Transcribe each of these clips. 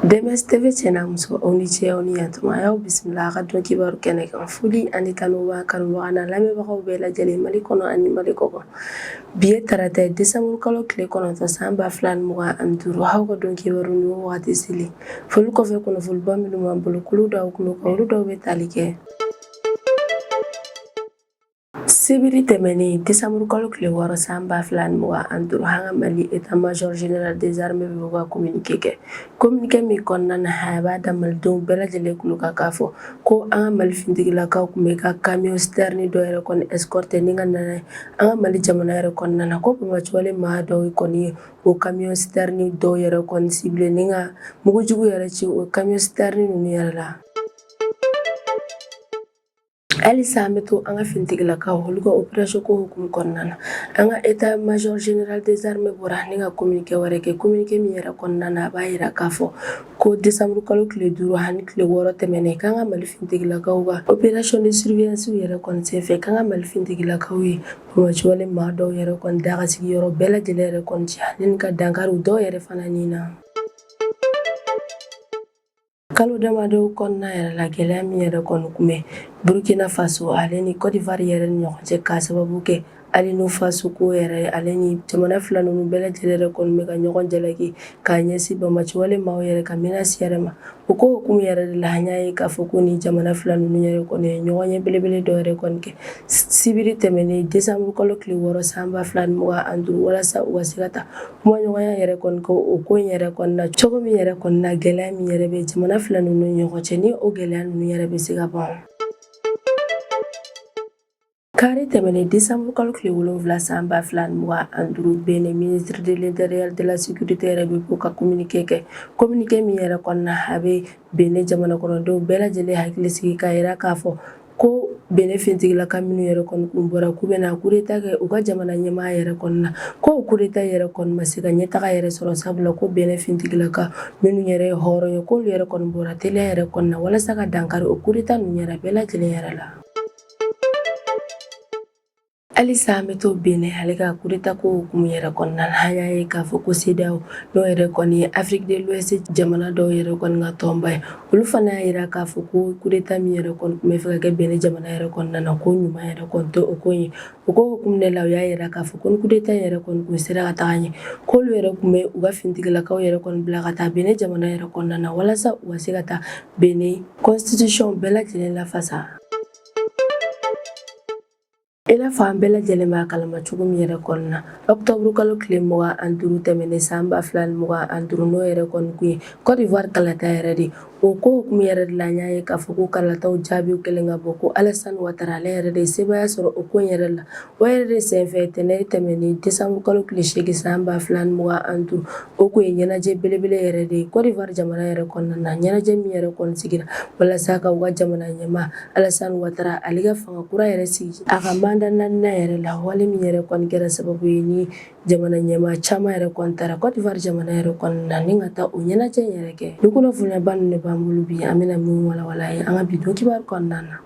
DMS-TV muso oni ce oni yatuma ayaw bismillah ka don kibaru kɛnɛ kan foli ani kanuba kanubaga na lamɛnbagaw bɛɛ lajɛlen Mali kɔnɔ ani Mali kɔkan bi ye tarata ye décembre kalo tile 9 san 2025 aw ka don kibaru ni wagati seli foli kɔfɛ kunnafoniba minnu b'an bolo kulu dɔw kulo kan olu dɔw bɛ tali kɛ Sibiri tɛmɛnen décembre kalo tile 6 san 2025 hanga Mali état-major général des armées bɛ ka communiqué kɛ communiqué min kɔnɔna na a b'a da malidenw bɛɛ lajɛlen kulo kan k'a fɔ ko an ka Mali fintigilakaw tun bɛ ka camion citerne dɔ yɛrɛ kɔni escorté ni ka nana an ka Mali jamana yɛrɛ kɔnɔna na ko bɛnbaliwale maa dɔw kɔni ye o camion citerne dɔw yɛrɛ kɔni ciblé ni ka mugujugu yɛrɛ ci o camion citerne ninnu yɛrɛ la. Halisa an bɛ to an ka finitigilakaw olu ka opération ko hukumu kɔnɔna na an ka état major général des armées bɔra ni ka communiqué wɛrɛ kɛ communiqué min yɛrɛ kɔnɔna na a b'a yira k'a fɔ ko décembre kalo tile 5 ani tile 6 tɛmɛnen k'an ka Mali finitigilakaw ka opération de surveillance yɛrɛ kɔni senfɛ k'an ka Mali finitigilakaw ye bɛnbaliwale maa dɔw yɛrɛ kɔni daga sigiyɔrɔ bɛɛ lajɛlen yɛrɛ kɔni ci ani ka dankari dɔw yɛrɛ fana ni na. Kalo damadɔ kɔnɔna yɛrɛ la gɛlɛya min yɛrɛ kɔni kun bɛ Burkina Faso ale ni Côte d'Ivoire yɛrɛ ni ɲɔgɔn cɛ k'a sababu kɛ ale n'o faso ko yɛrɛ ale ni jamana fila ninnu bɛɛ lajɛlen yɛrɛ kɔni bɛ ka ɲɔgɔn jalaki k'a ɲɛsin bɛnbaliwale maaw yɛrɛ ka menace yɛrɛ ma o ko hukumu yɛrɛ de la an y'a ye k'a fɔ ko ni jamana fila ninnu yɛrɛ kɔni ye ɲɔgɔn ɲɛ belebele dɔ yɛrɛ kɔni kɛ sibiri tɛmɛnen décembre kalo tile 6 san 2025 walasa u ka se ka taa kumaɲɔgɔnya yɛrɛ kɔni kɛ o ko in yɛrɛ kɔni na cogo min yɛrɛ kɔni na gɛlɛya min yɛrɛ bɛ jamana fila ninnu ni ɲɔgɔn cɛ ni o gɛlɛya ninnu yɛrɛ bɛ se ka ban. Kari tɛmɛnen décembre kalo tile 7 san 2025 Benin ministre de l'intérieur de la sécurité yɛrɛ bɛ bɔ ka communiqué kɛ communiqué min yɛrɛ kɔnɔna a bɛ Benin jamana kɔnɔdenw bɛɛ lajɛlen hakili sigi k'a yira k'a fɔ ko Benin finitigilaka minnu yɛrɛ kɔni kun bɔra k'u bɛna coup d'état kɛ u ka jamana ɲɛmaa yɛrɛ kɔni na ko o coup d'état yɛrɛ kɔni ma se ka ɲɛtaga yɛrɛ sɔrɔ sabula ko Benin finitigilaka minnu yɛrɛ ye hɔrɔn ye k'olu yɛrɛ kɔni bɔra teliya yɛrɛ kɔni na walasa ka dankari o coup d'état ninnu yɛrɛ bɛɛ lajɛlen yɛrɛ la. Halisa an bɛ to Benin ale ka coup d'état ko hukumu yɛrɛ kɔnɔna na an y'a ye k'a fɔ ko CEDEAO n'o yɛrɛ kɔni ye Afrique de l'Ouest jamana dɔw yɛrɛ kɔni ka tɔnba ye olu fana y'a yira k'a fɔ ko coup d'état min yɛrɛ kɔni tun bɛ fɛ ka kɛ Benin jamana yɛrɛ kɔnɔna na ko ɲuman yɛrɛ kɔni tɛ o ko in ye o ko hukumu de la u y'a yira k'a fɔ ko ni coup d'état yɛrɛ kɔni kun sera ka taga ɲɛ k'olu yɛrɛ tun bɛ u ka finitigilakaw yɛrɛ kɔni bila ka taa Benin jamana yɛrɛ kɔnɔna na walasa u ka se ka taa Benin constitution bɛɛ lajɛlen lafasa. I n'a fɔ an bɛɛ lajɛlen b'a kalama cogo min yɛrɛ kɔnɔna na octobre kalo tile 25 tɛmɛnen san 2025 n'o yɛrɛ kɔni kun ye Côte d'Ivoire kalata yɛrɛ de o ko hukumu yɛrɛ de la an y'a ye k'a fɔ ko kalataw jaabiw kɛlen ka bɔ ko Alassane Ouattara ale yɛrɛ de ye sebaya sɔrɔ o ko in yɛrɛ la o yɛrɛ de senfɛ tɛnɛ tɛmɛnen décembre kalo tile 8 san 2025 o kun ye ɲɛnajɛ belebele yɛrɛ de ye Côte d'Ivoire jamana yɛrɛ kɔnɔna na ɲɛnajɛ min yɛrɛ kɔni sigira walasa ka u ka jamana ɲɛmaa Alassane Ouattara ale ka fanga kura yɛrɛ sigi a ka mandat 4nan yɛrɛ la wale min yɛrɛ kɔni kɛra sababu ye ni jamana ɲɛmaa caman yɛrɛ kɔni taara Côte d'Ivoire jamana yɛrɛ kɔnɔna na ni ka taa o ɲɛnajɛ in yɛrɛ kɛ ni kunnafoniyaba ninnu de b'an bolo bi an bɛna min walawala ye an ka bi don kibaru kɔnɔna na.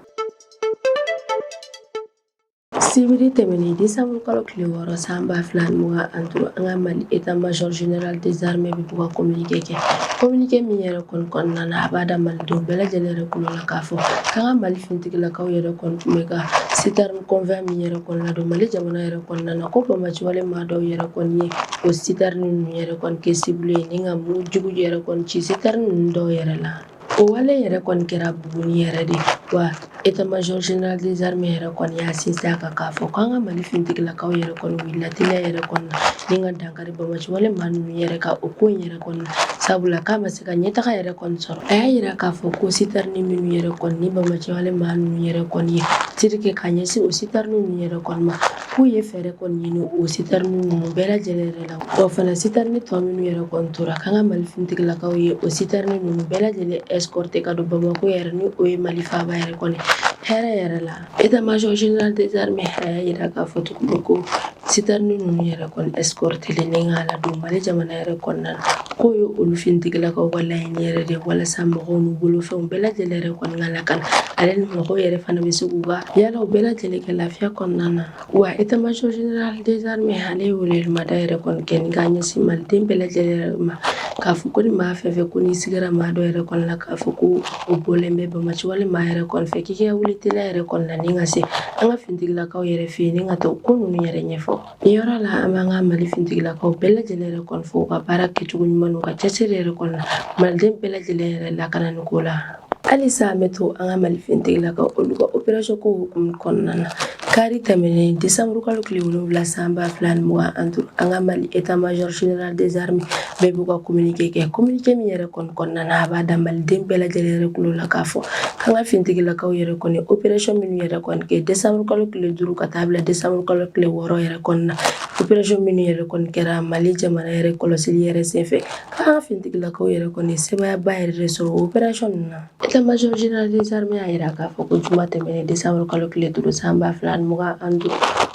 Sibiri tɛmɛnen décembre kalo tile 6 san 2025 an ka Mali état-major général des armées bɛ bɔ ka communiqué kɛ communiqué min yɛrɛ kɔni kɔnɔna na a b'a da malidenw bɛɛ lajɛlen yɛrɛ kulo la k'a fɔ k'an ka Mali finitigilakaw yɛrɛ kɔni tun bɛ ka citerne convoi min yɛrɛ kɔni ladon Mali jamana yɛrɛ kɔnɔna na ko bɛnbaliwale maa dɔw yɛrɛ kɔni ye o citerne ninnu yɛrɛ kɔni kɛ ciblé ye ni ka mugujugu yɛrɛ kɔni ci citerne ninnu dɔw yɛrɛ la. O wale yɛrɛ kɔni kɛra buguni yɛrɛ de wa état-major général des armées yɛrɛ kɔni y'a sinsin a kan k'a fɔ k'an ka Mali finitigilakaw yɛrɛ kɔni wulila teliya yɛrɛ kɔni na ni ka dankari bɛnbaliwale maa ninnu yɛrɛ ka o ko in yɛrɛ kɔni na sabula k'a ma se ka ɲɛtaga yɛrɛ kɔni sɔrɔ a y'a yira k'a fɔ ko citerne minnu yɛrɛ kɔni ni bɛnbaliwale maa ninnu yɛrɛ kɔni ye tiri kɛ ka ɲɛsin o citerne ninnu yɛrɛ kɔni ma k'u ye fɛɛrɛ kɔni ɲini o citerne ninnu bɛɛ lajɛlen yɛrɛ la wa fana citerne tɔ minnu yɛrɛ kɔni tora k'an ka Mali finitigilakaw ye o citerne ninnu bɛɛ lajɛlen escorté ka don Bamako yɛrɛ ni o ye Mali faaba yɛrɛ kɔni hɛrɛ yɛrɛ la état-major général des armées a y'a yira k'a fɔ tuguni ko citerne ninnu yɛrɛ kɔni escortelen ni k'a ladon Mali jamana yɛrɛ kɔnɔna na k'o ye olu finitigilakaw ka laɲini yɛrɛ de walasa mɔgɔw n'u bolofɛnw bɛɛ lajɛlen yɛrɛ kɔni ka lakana ale ni mɔgɔw yɛrɛ fana bɛ se k'u ka yala u bɛɛ lajɛlen kɛ lafiya kɔnɔna na. Wa état-major général des armées ale ye welewelemada yɛrɛ kɔni kɛ ni k'a ɲɛsin maliden bɛɛ lajɛlen yɛrɛ ma k'a fɔ ko ni maa fɛn fɛn ko n'i sigira maa dɔ yɛrɛ kɔni la k'a fɔ ko o bɔlen bɛ Bamaci wale maa yɛrɛ kɔni fɛ k'i ka wuli teliya yɛrɛ kɔni la ni ka se an ka fintigilakaw yɛrɛ fɛ yen ni ka taa ko ninnu yɛrɛ ɲɛfɔ. Nin yɔrɔ la an b'an ka Mali fintigilakaw bɛɛ lajɛlen yɛrɛ kɔni fɔ u ka baara kɛcogo ɲuman n'u ka cɛsiri yɛrɛ kɔni la maliden bɛɛ lajɛlen yɛrɛ lakanani ko la. Halisa an bɛ to an ka Mali fintigilakaw olu ka opération ko hukumu kɔnɔna na. Kari tɛmɛnen décembre kalo tile 7 san 2025 an ka Mali état-major général des armées bɛɛ b'u ka communiqué kɛ communiqué min yɛrɛ kɔni kɔnɔna na a b'a da maliden bɛɛ lajɛlen yɛrɛ kulo la k'a fɔ k'an ka fintigilakaw yɛrɛ kɔni opération minnu yɛrɛ kɔni kɛ décembre kalo tile 5 ka taa bila décembre kalo tile 6 yɛrɛ kɔni na opération minnu yɛrɛ kɔni kɛra Mali jamana yɛrɛ kɔlɔsili yɛrɛ senfɛ k'an ka fintigilakaw yɛrɛ kɔni sebayaba yɛrɛ de sɔrɔ opération ninnu na. État-major général des armées a yira k'a fɔ ko juma tɛmɛnen décembre kalo tile 5 san 2025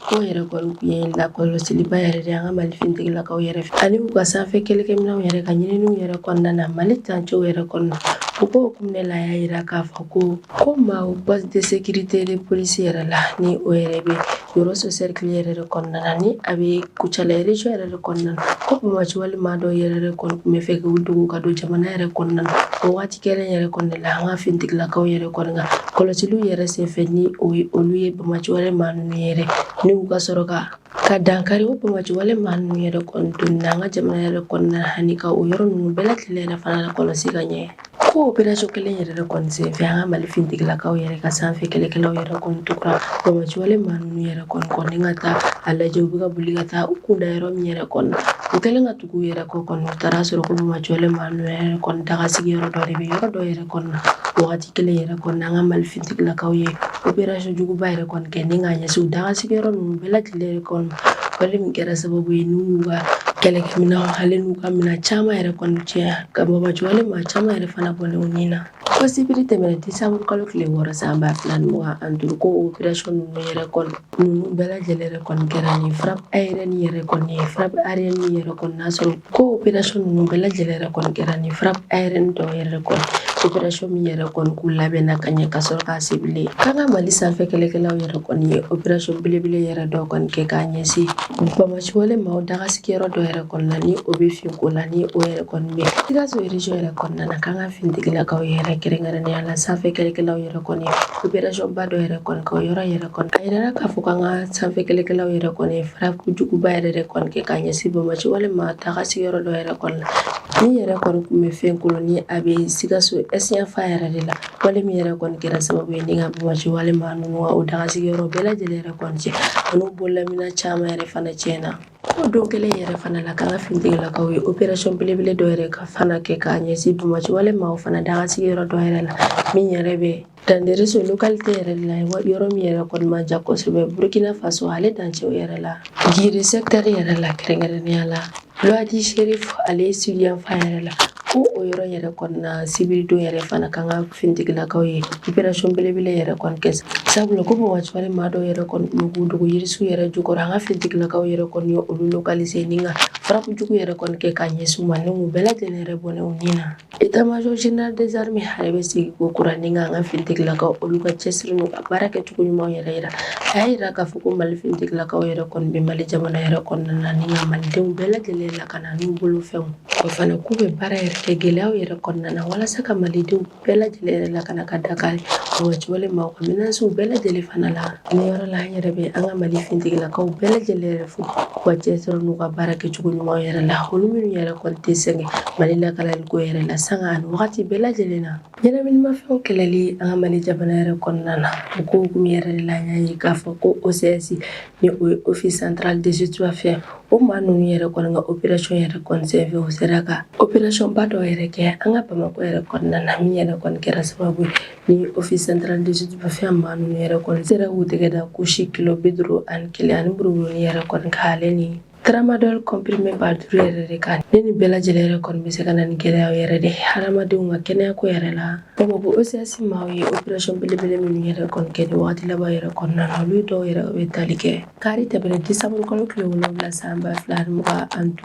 ko yɛrɛ kɔni kun ye lakɔlɔsiliba yɛrɛ de an ka Mali fintigilakaw yɛrɛ fɛ ani u ka sanfɛ kɛlɛkɛminɛnw yɛrɛ ka ɲininiw yɛrɛ kɔnɔna na Mali tancew yɛrɛ kɔnɔna u ko hukumu de la a y'a yira k'a fɔ ko maaw poste de sécurité de police yɛrɛ la ni o yɛrɛ bɛ yɔrɔ so cercle yɛrɛ de kɔnɔna na ni a bɛ Kucala région yɛrɛ de kɔnɔna na ko Bamaci wale maa dɔ yɛrɛ de kɔni kun bɛ fɛ k'u dogo ka don jamana yɛrɛ kɔnɔna na o waati kɛlen yɛrɛ kɔni de la an ka fintigilakaw yɛrɛ kɔni ka kɔlɔsiliw yɛrɛ senfɛ ni olu ye Bamaci wale maa ninnu yɛrɛ ni u ka sɔrɔ ka dankari o Bamaci wale maa ninnu yɛrɛ kɔni donni na an ka jamana yɛrɛ kɔnɔna na ani ka o yɔrɔ ninnu bɛɛ lajɛlen yɛrɛ fana lakɔlɔsi ka ɲɛ. Ko opération kelen yɛrɛ de kɔni senfɛ an ka Mali fintigilakaw yɛrɛ ka sanfɛ kɛlɛkɛlaw yɛrɛ kɔni tugura Bamaci wale maa ninnu yɛrɛ kɔni ka taa a lajɛ u bɛ ka boli ka taa u kunda yɔrɔ min yɛrɛ kɔni na u kɛlen ka tugu u yɛrɛ kɔ kɔni u taara sɔrɔ ko Bamaci wale maa ninnu yɛrɛ kɔni dagasigi yɔrɔ dɔ de bɛ yɔrɔ dɔ yɛrɛ kɔni na wagati kelen yɛrɛ kɔni na an ka Mali fintigilakaw ye opération juguba yɛrɛ kɔni kɛ ni k'a ɲɛsin u dagasigi yɔrɔ ninnu bɛɛ lajɛlen yɛrɛ kɔni wale min kɛra sababu ye n'u ka kɛlɛkɛminɛnw hali n'u ka minɛn caman yɛrɛ kɔni tiɲɛ ka Bamaci wale maa caman yɛrɛ fana bɔlen u ni na. Ko sibiri tɛmɛnen décembre kalo tile 6 san 2025 ko opération ninnu yɛrɛ kɔni ninnu bɛɛ lajɛlen yɛrɛ kɔni kɛra ni frappe aérienne yɛrɛ kɔni ye frappe aérienne yɛrɛ kɔni n'a sɔrɔ ko opération ninnu bɛɛ lajɛlen yɛrɛ kɔni kɛra ni frappe aérienne dɔ yɛrɛ kɔni opération min yɛrɛ kɔni k'u labɛnna ka ɲɛ ka sɔrɔ k'a sibile k'an ka Mali sanfɛ kɛlɛkɛlaw yɛrɛ kɔni ye opération belebele yɛrɛ dɔ kɔni kɛ k'a ɲɛsin Bamaci wale maaw dagasigiyɔrɔ dɔ yɛrɛ kɔni na ni o bɛ Finko la ni o yɛrɛ kɔni bɛ Sikaso région yɛrɛ kɔnɔna na k'an ka fintigilakaw yɛrɛ kɛrɛnkɛrɛnnenya la sanfɛ kɛlɛkɛlaw yɛrɛ kɔni opération ba dɔ yɛrɛ kɔni kɛ o yɔrɔ yɛrɛ kɔni a yirala k'a fɔ k'an ka sanfɛ kɛlɛkɛlaw yɛrɛ kɔni frappe juguba yɛrɛ de kɔni kɛ k'a ɲɛsin Bamaci wale maa dagasigiyɔrɔ dɔ yɛrɛ kɔni la min yɛrɛ kɔni kun bɛ Fɛnkolon ni a bɛ Sikaso SYNFA yɛrɛ de la wale min yɛrɛ kɔni kɛra sababu ye ni ka Bamaci wale maa ninnu ka o dagasigiyɔrɔ bɛɛ lajɛlen yɛrɛ kɔni cɛ ani u bololaminɛn caman yɛrɛ fana tiɲɛna. O don kelen yɛrɛ fana la k'an ka fintigilakaw ye opération belebele dɔ yɛrɛ ka fana kɛ k'a ɲɛsin Bamaci wale maaw fana dagasigiyɔrɔ dɔ yɛrɛ la min yɛrɛ bɛ dans des réseaux localité yɛrɛ de la yɔrɔ min yɛrɛ kɔni man jan kosɛbɛ Burkina Faso ale dancɛw yɛrɛ la Giri secteur yɛrɛ la kɛrɛnkɛrɛnnenya la Loadi Sheriff ale Sudiyanfa yɛrɛ la ko o yɔrɔ yɛrɛ kɔni na sibiri don yɛrɛ fana k'an ka fintigilakaw ye opération belebele yɛrɛ kɔni kɛ sabula ko Bamaci wale maa dɔw yɛrɛ kɔni kun bɛ k'u dogo yirisiw yɛrɛ jukɔrɔ an ka fintigilakaw yɛrɛ kɔni ye olu localiser ni ka frappe jugu yɛrɛ kɔni kɛ k'a ɲɛsin u ma ni u bɛɛ lajɛlen yɛrɛ bɔlen u ni na. État-major général des armées ale bɛ sigi ko kura ni ka an ka fintigilakaw olu ka cɛsiri n'u ka baara kɛcogo ɲumanw yɛrɛ yira a y'a yira k'a fɔ ko Mali fintigilakaw yɛrɛ kɔni bɛ Mali jamana yɛrɛ kɔnɔna na ni ka malidenw bɛɛ lajɛlen lakana n'u bolofɛnw o fana k'u bɛ baara yɛrɛ kɛ gɛlɛyaw yɛrɛ kɔnɔna na walasa ka malidenw bɛɛ lajɛlen yɛrɛ lakana ka dakari Bamaci wale maaw ka minansiw bɛɛ lajɛlen fana la ni yɔrɔ la an yɛrɛ bɛ an ka Mali fintigilakaw bɛɛ lajɛlen yɛrɛ fo k'u ka cɛsiri n'u ka baara kɛcogo ɲumanw yɛrɛ la olu minnu yɛrɛ kɔni tɛ sɛgɛn Mali lakanaliko yɛrɛ la sanga ani wagati bɛɛ lajɛlen na ɲɛnaminimafɛnw kɛlɛli an ka Mali jamana yɛrɛ kɔnɔna na o ko hukumu yɛrɛ de la an y'a ye k'a fɔ ko OCS ni o ye office central des stupéfiants o maa ninnu yɛrɛ kɔni ka opération yɛrɛ kɔni senfɛ o sera ka opération ba dɔ yɛrɛ kɛ an ka Bamako yɛrɛ kɔnɔna na min yɛrɛ kɔni kɛra sababu ye ni office central des stupéfiants maa ninnu yɛrɛ kɔni sera k'u tɛgɛ da kusi kilo 51 ani buruburu yɛrɛ kɔni k'ale ni tramadol comprimé ba 5 yɛrɛ de kan ne ni bɛɛ lajɛlen yɛrɛ kɔni bɛ se ka na ni gɛlɛyaw yɛrɛ de hadamadenw ka kɛnɛyako yɛrɛ la Bamako OCS maaw ye opération belebele minnu yɛrɛ kɔni kɛ ni wagati laban yɛrɛ kɔnɔna na olu dɔw yɛrɛ bɛ tali kɛ kari tɛmɛnen décembre kalo tile 7 san 2025 an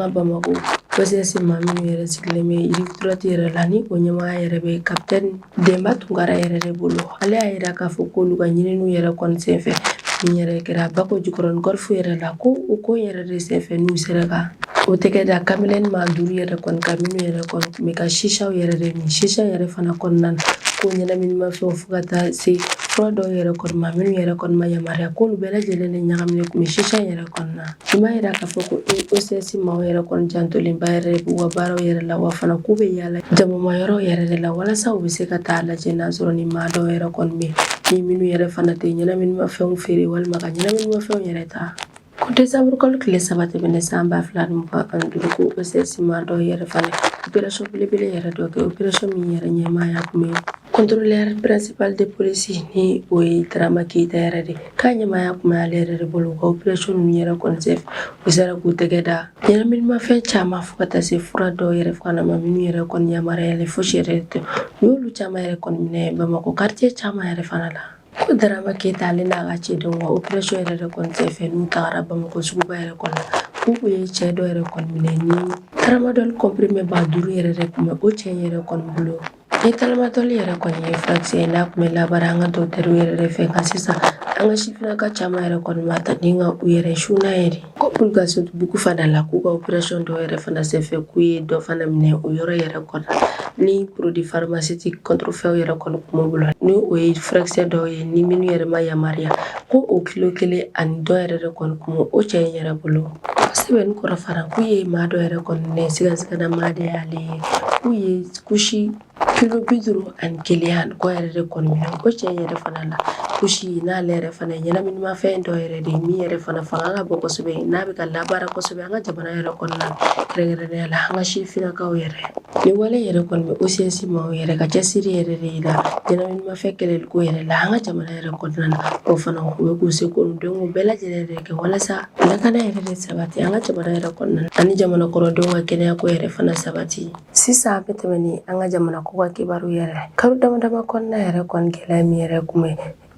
ka Bamako OCS ma minnu yɛrɛ sigilen bɛ yiriturati yɛrɛ la ni o ɲɛmaa yɛrɛ bɛ Capitaine Denba Tunkara yɛrɛ de bolo. Ale y'a yira k'a fɔ k'olu ka ɲininiw yɛrɛ kɔni senfɛ min yɛrɛ kɛra Bako Jikɔrɔni Golf yɛrɛ la ko o ko yɛrɛ de senfɛ n'u sera ka o tɛgɛ da kamalen maa 5 yɛrɛ kɔni ka minnu yɛrɛ kɔni tun bɛ ka sisaw yɛrɛ de min sisa yɛrɛ fana kɔnɔna na ko ɲɛnaminimafɛnw fo ka taa se fura dɔw yɛrɛ kɔni ma minnu yɛrɛ kɔni ma yamaruya k'olu bɛɛ lajɛlen de ɲagaminen tun bɛ sisa yɛrɛ kɔnɔna na. Nin b'a yira k'a fɔ ko OCS maaw yɛrɛ kɔni jantolenba yɛrɛ de b'u ka baaraw yɛrɛ la wa fana k'u bɛ yaala jamamayɔrɔw yɛrɛ de la walasa u bɛ se ka taa lajɛ n'a sɔrɔ ni maa dɔw yɛrɛ kɔni bɛ ni minnu yɛrɛ fana tɛ ɲɛnaminimafɛnw feere walima ka ɲɛnaminimafɛnw yɛrɛ ta. Ko décembre kalo tile 3 tɛmɛnen san 2025 ko OCS maa dɔw yɛrɛ fana opération belebele yɛrɛ dɔ kɛ opération min yɛrɛ ɲɛmaaya tun bɛ contrôleur principal de police ni o ye Darama Keyita yɛrɛ de k'a ɲɛmaaya tun bɛ ale yɛrɛ de bolo u ka opération ninnu yɛrɛ kɔni senfɛ u sera k'u tɛgɛ da ɲɛnaminimafɛn caman fo ka taa se fura dɔw yɛrɛ fana ma minnu yɛrɛ kɔni yamaruyalen fosi yɛrɛ tɛ u y'olu caman yɛrɛ kɔni minɛ Bamakɔ quartier caman yɛrɛ fana la. Ko Darama Keyita ale n'a ka cɛdenw ka opération yɛrɛ de kɔni senfɛ n'u tagara Bamakɔ suguba yɛrɛ kɔnɔ k'u kun ye cɛ dɔ yɛrɛ kɔni minɛ ni tramadol comprimé 5 yɛrɛ de tun bɛ o cɛ in yɛrɛ kɔni bolo. Ni tramadol yɛrɛ kɔni ye furakisɛ ye n'a tun bɛ labaara an ka dɔgɔtɔrɔw yɛrɛ de fɛ nka sisan an ka sifinnaka caman yɛrɛ kɔni b'a ta ni ka u yɛrɛ suuna yɛrɛ ko pour ka bugu fana la k'u ka opération dɔw yɛrɛ fana senfɛ k'u ye dɔ fana minɛ o yɔrɔ yɛrɛ kɔnɔ ni produit pharmaceutique contrefait yɛrɛ kɔni kun b'u bolo ni o ye furakisɛ dɔw ye ni minnu yɛrɛ ma yamaruya ko o kilo 1 ani dɔ yɛrɛ de kɔni kun b'o cɛ in yɛrɛ bolo. Sɛbɛnni kɔrɔ fara k'u ye maa dɔ yɛrɛ kɔni minɛ sigasigana maa de y'ale ye k'u ye kusi kilo 51 kɔ yɛrɛ de kɔni minɛ o cɛ in yɛrɛ fana la kusi n'ale yɛrɛ fana ye ɲɛnaminimafɛn dɔ yɛrɛ de min yɛrɛ fana fanga ka bon kosɛbɛ n'a bɛ ka labaara kosɛbɛ an ka jamana yɛrɛ kɔnɔna na kɛrɛnkɛrɛnnenya la an ka sifinnakaw yɛrɛ. Nin wale yɛrɛ kɔni bɛ OCS maaw yɛrɛ ka cɛsiri yɛrɛ de yira ɲɛnaminimafɛn kɛlɛliko yɛrɛ la an ka jamana yɛrɛ kɔnɔna na o fana u bɛ k'u se k'olu bɛɛ lajɛlen de kɛ walasa lakana yɛrɛ de sabati an ka jamana yɛrɛ kɔnɔna na ani jamana kɔnɔdenw ka kɛnɛyako yɛrɛ fana sabati. Sisan an bɛ tɛmɛ ni an ka jamana ko ka kibaru yɛrɛ kalo damadama kɔnɔna yɛrɛ kɔni gɛlɛya min yɛrɛ kun bɛ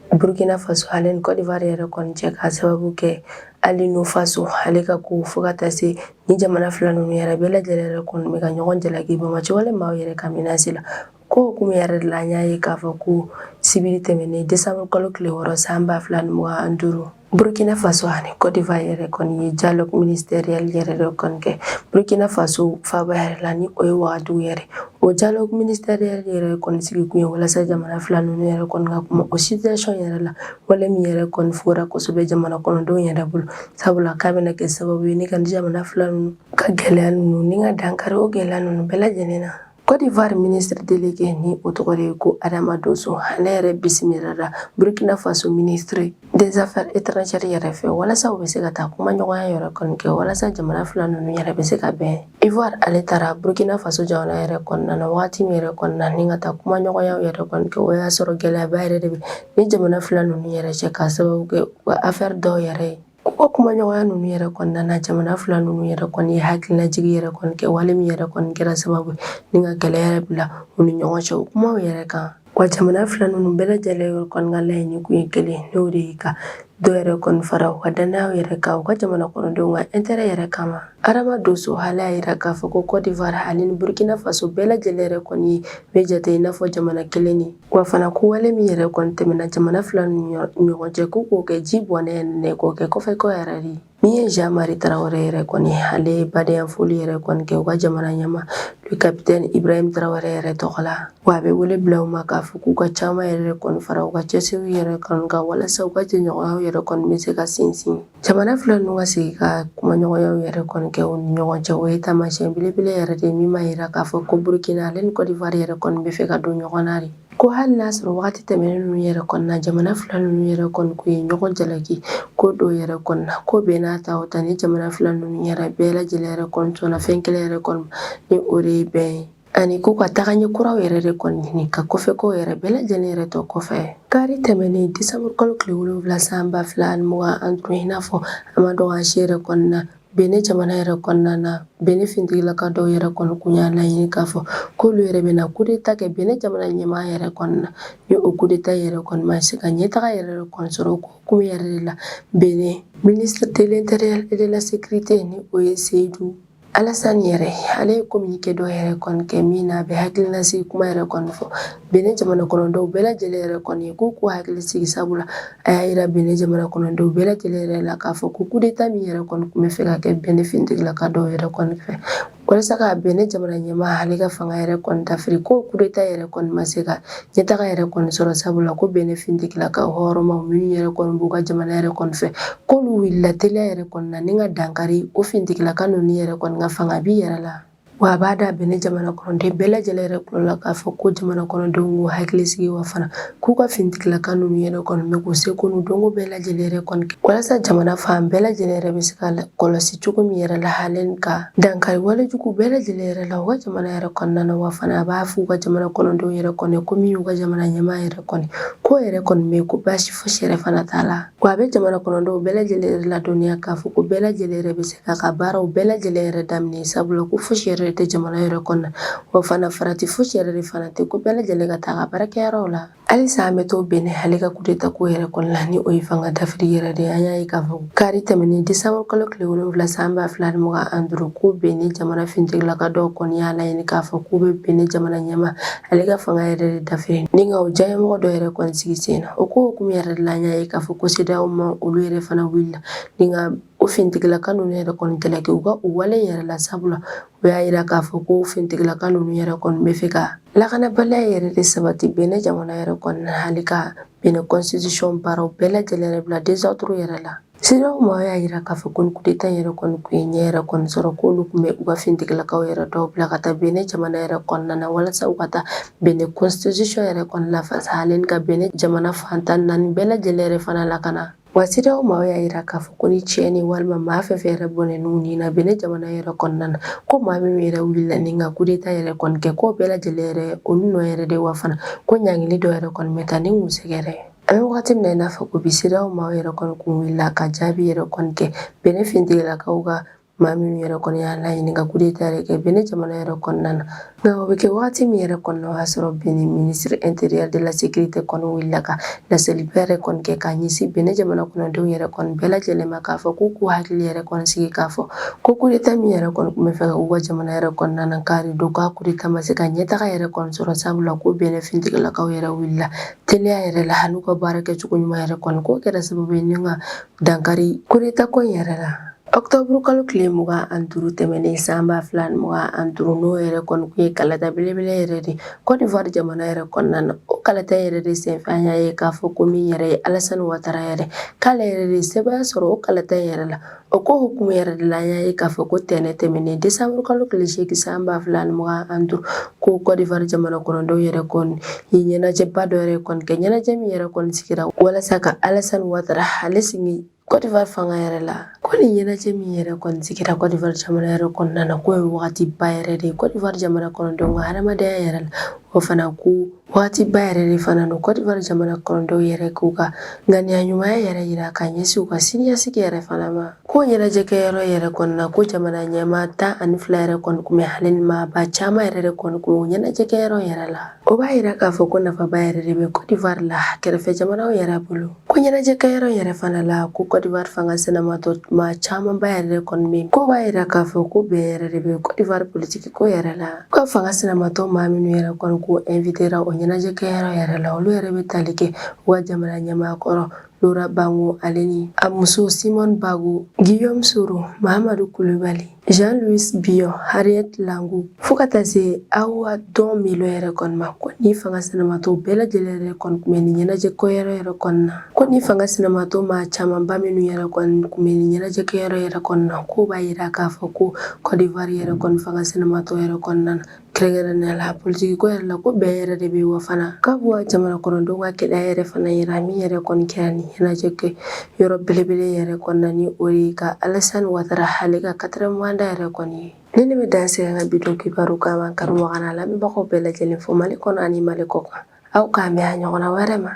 Burkina Faso ale ni Côte d'Ivoire yɛrɛ kɔni cɛ k'a sababu kɛ hali n'u faso ale ka ko fo ka taa se ni jamana fila ninnu yɛrɛ bɛɛ lajɛlen yɛrɛ kɔni bɛ ka ɲɔgɔn jalaki Bamaci wale maaw yɛrɛ ka minɛnsi la ko hukumu yɛrɛ de la an y'a ye k'a fɔ ko sibiri tɛmɛnen décembre kalo tile 6 san 2025 Burkina Faso ani Côte d'Ivoire yɛrɛ kɔni ye dialogue ministériel yɛrɛ de kɔni kɛ Burkina Faso faaba yɛrɛ la ni o ye Ouagadougou yɛrɛ o dialogue ministériel yɛrɛ kɔni sigi kun ye walasa jamana fila ninnu yɛrɛ kɔni ka kuma o situation yɛrɛ la wale min yɛrɛ kɔni fɔra kosɛbɛ jamana kɔnɔdenw yɛrɛ bolo sabula k'a bɛna kɛ sababu ye ni ka jamana fila ninnu ka gɛlɛya ninnu ni ka dankari o gɛlɛya ninnu bɛɛ lajɛlen na. Côte d'Ivoire ministre délégué ni o tɔgɔ de ye ko Adama Dosso ale yɛrɛ bisimilala Burkina Faso ministre des affaires étrangères yɛrɛ fɛ walasa u bɛ se ka taa kumaɲɔgɔnya yɛrɛ kɔni kɛ walasa jamana fila ninnu yɛrɛ bɛ se ka bɛn. Ivoire ale taara Burkina Faso jamana yɛrɛ kɔnɔna na wagati min yɛrɛ kɔnɔna ni ka taa kumaɲɔgɔnyaw yɛrɛ kɔni kɛ o y'a sɔrɔ gɛlɛyaba yɛrɛ de bɛ ni jamana fila ninnu yɛrɛ cɛ k'a sababu kɛ u ka affaire dɔw yɛrɛ ye. U ka kumaɲɔgɔnya ninnu yɛrɛ kɔnɔna na jamana fila ninnu yɛrɛ kɔni ye hakilinajigi yɛrɛ kɔni kɛ wale min yɛrɛ kɔni kɛra sababu ni ka gɛlɛya yɛrɛ bila u ni ɲɔgɔn cɛ o kumaw yɛrɛ kan wa jamana fila ninnu bɛɛ lajɛlen kɔni ka laɲini kun ye kelen n'o de ye ka dɔ yɛrɛ kɔni fara u ka danaya yɛrɛ kan u ka jamana kɔnɔdenw ka intérêt yɛrɛ kama. Adama Dosso hali y'a yira k'a fɔ ko Côte d'Ivoire ale ni Burkina Faso bɛɛ lajɛlen yɛrɛ kɔni bɛ jate i n'a fɔ jamana kelen de wa fana ko wale min yɛrɛ kɔni tɛmɛna jamana fila ninnu ɲɔgɔn cɛ k'o k'o kɛ ji bɔnɛ yɛrɛ k'o kɛ kɔfɛko yɛrɛ de ye. Min ye Jean-Marie Traoré yɛrɛ kɔni ale ye badenya foli yɛrɛ kɔni kɛ u ka jamana ɲɛma le capitaine Ibrahim Traoré yɛrɛ tɔgɔ la wa a bɛ wele bila u ma k'a fɔ k'u ka caman yɛrɛ kɔni fara u ka cɛsiriw yɛrɛ kɔni kan walasa u ka jɛɲɔgɔnyaw yɛrɛ kɔni bɛ se ka sinsin. Jamana fila ninnu ka sigi ka kumaɲɔgɔnyaw yɛrɛ kɔni kɛ u ni ɲɔgɔn cɛ o ye taamasiyɛn belebele yɛrɛ de min b'a yira k'a fɔ ko Burkina ale ni Côte d'Ivoire yɛrɛ kɔni bɛ fɛ ka don ɲɔgɔn na de. Ko hali n'a sɔrɔ wagati tɛmɛnen ninnu yɛrɛ kɔnɔna jamana fila ninnu yɛrɛ kɔni kun ye ɲɔgɔn jalaki ko dɔw yɛrɛ kɔnɔna ko bɛɛ n'a ta o ta ni jamana fila ninnu yɛrɛ bɛɛ lajɛlen yɛrɛ kɔni sɔnna fɛn kelen yɛrɛ kɔni ni o de ye bɛn ye ani ko ka tagaɲɛ kuraw yɛrɛ de kɔni ɲini ka kɔfɛko yɛrɛ bɛɛ lajɛlen yɛrɛ tɔ kɔfɛ. Kari tɛmɛnen décembre kalo tile 7 san 2025 i n'a fɔ an ma dɔn an si yɛrɛ kɔnɔna Benin jamana yɛrɛ kɔnɔna na Benin fintigilaka dɔw yɛrɛ kɔni kun y'a laɲini k'a fɔ k'olu yɛrɛ bɛna coup d'état kɛ Benin jamana ɲɛmaa yɛrɛ kɔnɔna ni o coup d'état yɛrɛ kɔni ma se ka ɲɛtaga yɛrɛ de kɔni sɔrɔ o hukumu yɛrɛ de la Benin ministre de l'intérieur et de la sécurité ni o ye Seydou Alassane yɛrɛ ale ye communiqué dɔ yɛrɛ kɔni kɛ min na a bɛ hakilinasigi kuma yɛrɛ kɔni fɔ Benin jamana kɔnɔdenw bɛɛ lajɛlen yɛrɛ kɔni ye k'u k'u hakili sigi sabula a y'a yira Benin jamana kɔnɔdenw bɛɛ lajɛlen yɛrɛ la k'a fɔ ko coup d'état min yɛrɛ kɔni tun bɛ fɛ ka kɛ Benin finitigilaka dɔw yɛrɛ kɔni fɛ walasa ka Benin jamana ɲɛmaa ale ka fanga yɛrɛ kɔni dafiri ko coup d'état yɛrɛ kɔni ma se ka ɲɛtaga yɛrɛ kɔni sɔrɔ sabula ko Benin finitigilaka hɔrɔnmaw minnu yɛrɛ kɔni b'u ka jamana yɛrɛ kɔni fɛ k'olu wulila teliya yɛrɛ kɔni na ni ka dankari o finitigilaka ninnu yɛrɛ kɔni ka fanga b'i yɛrɛ la. Wa a b'a da Benin jamana kɔnɔden bɛɛ lajɛlen yɛrɛ kulo la k'a fɔ ko jamana kɔnɔdenw k'u hakili sigi wa fana k'u ka finitigilaka ninnu yɛrɛ kɔni bɛ k'u seko n'u dɔnko bɛɛ lajɛlen yɛrɛ kɔni kɛ walasa jamana fan bɛɛ lajɛlen yɛrɛ bɛ se ka kɔlɔsi cogo min yɛrɛ la halen ka dankari walejugu bɛɛ lajɛlen yɛrɛ la u ka jamana yɛrɛ kɔnɔna na wa fana a b'a fɔ u ka jamana kɔnɔdenw yɛrɛ kɔni ko min y'u ka jamana ɲɛmaa yɛrɛ kɔni ko yɛrɛ kɔni bɛ ko baasi fosi yɛrɛ fana t'a la wa a bɛ jamana kɔnɔdenw bɛɛ lajɛlen yɛrɛ ladɔnniya k'a fɔ ko bɛɛ lajɛlen yɛrɛ bɛ se k'a ka baaraw bɛɛ lajɛlen yɛrɛ daminɛ sabula ko fosi yɛrɛ tɛ jamana yɛrɛ kɔnɔna wa fana farati fosi yɛrɛ de fana tɛ ko bɛɛ lajɛlen ka taa ka baarakɛyɔrɔw la halisa an bɛ to Benin ale ka coup d'état ko yɛrɛ kɔni la ni o ye fanga dafiri yɛrɛ de an y'a ye k'a fɔ kari tɛmɛnen décembre kalo tile 7 san 2025 ko Benin jamana finitigilaka dɔw kɔni y'a laɲini k'a fɔ k'u bɛ Benin jamana ɲɛmaa ale ka fanga yɛrɛ de dafiri ni nka o jayemɔgɔ dɔ yɛrɛ kɔni sigi sen na o ko hukumu yɛrɛ de la an y'a ye k'a fɔ ko CEDEAO ma olu yɛrɛ fana wulila ni nka o finitigilaka ninnu yɛrɛ kɔni jalaki u ka u wale yɛrɛ la sabula o y'a yira k'a fɔ ko finitigilaka ninnu yɛrɛ kɔni bɛ fɛ ka lakanabaliya yɛrɛ de sabati Benin jamana yɛrɛ kɔni na hali ka Benin constitution baaraw bɛɛ lajɛlen yɛrɛ bila désordre yɛrɛ la CEDEAO maaw y'a yira k'a fɔ ko ni coup d'état yɛrɛ kɔni tun ye ɲɛ yɛrɛ kɔni sɔrɔ k'olu tun bɛ u ka finitigilakaw yɛrɛ dɔw bila ka taa Benin jamana yɛrɛ kɔnɔna na walasa u ka taa Benin constitution yɛrɛ kɔni lafasa hali ka Benin jamana fan 14 bɛɛ lajɛlen yɛrɛ fana lakana wa CEDEAO maaw y'a yira k'a fɔ ko ni tiɲɛni walima maa fɛn fɛn yɛrɛ bɔnɛn'u ni na Benin jamana yɛrɛ kɔnɔna na ko maa minnu yɛrɛ wulila ni ka coup d'état yɛrɛ kɔni kɛ k'o bɛɛ lajɛlen yɛrɛ olu nɔ yɛrɛ de wa fana ko ɲangili dɔ yɛrɛ kɔni bɛ taa ni mun sɛgɛrɛ an bɛ wagati min na i n'a fɔ ko bi CEDEAO maaw yɛrɛ kɔni kun wulila ka jaabi yɛrɛ kɔni kɛ Benin finitigilakaw ka maa minnu yɛrɛ kɔni y'a laɲini ka coup d'état yɛrɛ kɛ Benin jamana yɛrɛ kɔnɔna na nka o bɛ kɛ wagati min yɛrɛ kɔnɔna o y'a sɔrɔ Benin ministre intérieur de la sécurité kɔni wulila ka laseliba yɛrɛ kɔni kɛ k'a ɲɛsin Benin jamana kɔnɔdenw yɛrɛ kɔni bɛɛ lajɛlen ma k'a fɔ k'u k'u hakili yɛrɛ kɔni sigi k'a fɔ ko coup d'état min yɛrɛ kɔni tun bɛ fɛ ka u ka jamana yɛrɛ kɔnɔna na k'ari don k'a coup d'état ma se ka ɲɛtaga yɛrɛ kɔni sɔrɔ sabula ko Benin finitigilakaw yɛrɛ wulila teliya yɛrɛ la hali n'u ka baara kɛcogo ɲuman yɛrɛ kɔni k'o kɛra sababu ye ni ka dankari coup d'état ko in yɛrɛ la Octobre kalo tile 25 tɛmɛnen san 2025 n'o yɛrɛ kɔni kun ye kalata belebele yɛrɛ de Côte d'Ivoire jamana yɛrɛ kɔnɔna na o kalata yɛrɛ de senfɛ an y'a ye k'a fɔ ko min yɛrɛ ye Alassane Ouattara yɛrɛ k'ale yɛrɛ de sɛbɛya sɔrɔ o kalata yɛrɛ la o ko hukumu yɛrɛ de la an y'a ye k'a fɔ ko tɛnɛ tɛmɛnen décembre kalo tile 8 san 2025 ko Côte d'Ivoire jamana kɔnɔdenw yɛrɛ kɔni ye ɲɛnajɛba dɔ yɛrɛ kɔni kɛ ɲɛnajɛ min yɛrɛ kɔni sigira walasa ka Alassane Ouattara ale sigi Côte d'Ivoire fanga yɛrɛ la ko ni ɲɛnajɛ min yɛrɛ kɔni sigira Côte d'Ivoire jamana yɛrɛ kɔnɔna na k'o ye wagati ba yɛrɛ de ye Côte d'Ivoire jamana kɔnɔdenw ka hadamadenya yɛrɛ la o fana ko wagati ba yɛrɛ de fana don Côte d'Ivoire jamana kɔnɔdenw yɛrɛ k'u ka ŋaniya ɲumanya yɛrɛ yira ka ɲɛsin u ka siniɲɛsigi yɛrɛ fana ma ko ɲɛnajɛkɛyɔrɔ yɛrɛ kɔnɔna ko jamana ɲɛmaa 12 yɛrɛ kɔni kun bɛ hali ni maaba caman yɛrɛ de kɔni kun o ɲɛnajɛkɛyɔrɔ yɛrɛ la o b'a yira k'a fɔ ko nafaba yɛrɛ de bɛ Côte d'Ivoire la kɛrɛfɛ jamanaw yɛrɛ bolo ko ɲɛnajɛkɛyɔrɔ yɛrɛ fana la ko Côte d'Ivoire fanga sɛnɛmatɔ maa camanba yɛrɛ de kɔni bɛ ko b'a yira k'a fɔ ko bɛɛ yɛrɛ de bɛ Côte d'Ivoire politique ko yɛrɛ la ko fanga sɛnɛmatɔ maa minnu yɛrɛ kɔni ko invitera o ɲɛnajɛkɛyɔrɔ yɛrɛ la olu yɛrɛ bɛ tali kɛ u ka jamana ɲɛmaa kɔrɔ Laura Bango ale ni a muso Simone Bagbo Guillaume Soro Mahamadou Koulibaly Jean-Louis Bion Harriet Langu fo ka taa se Awa Don Milo yɛrɛ kɔni ma ko ni fanga sɛnɛmatɔ bɛɛ lajɛlen yɛrɛ kɔni kun bɛ ni ɲɛnajɛkɛyɔrɔ yɛrɛ kɔni na ko ni fanga sɛnɛmatɔ maa camanba minnu yɛrɛ kɔni kun bɛ ni ɲɛnajɛkɛyɔrɔ yɛrɛ kɔni na k'o b'a yira k'a fɔ ko Côte d'Ivoire yɛrɛ kɔni fanga sɛnɛmatɔ yɛrɛ kɔnɔna na kɛrɛnkɛrɛnnenya la politiki ko yɛrɛ la ko bɛɛ yɛrɛ de bɛ wa fana k'a bɔ jamana kɔnɔdenw ka kɛlɛ yɛrɛ fana yira min yɛrɛ kɔni kɛra ni ɲɛnajɛ yɔrɔ belebele yɛrɛ kɔnɔna ni o ye ka Alassane Ouattara ale ka 4 mandat yɛrɛ kɔni ye ne bɛ dan sɛgɛn ka bidon kibaru kama karamɔgɔ na lamɛnbagaw bɛɛ lajɛlen fo Mali kɔnɔ ani Mali kɔ kan aw k'an bɛn a ɲɔgɔnna wɛrɛ ma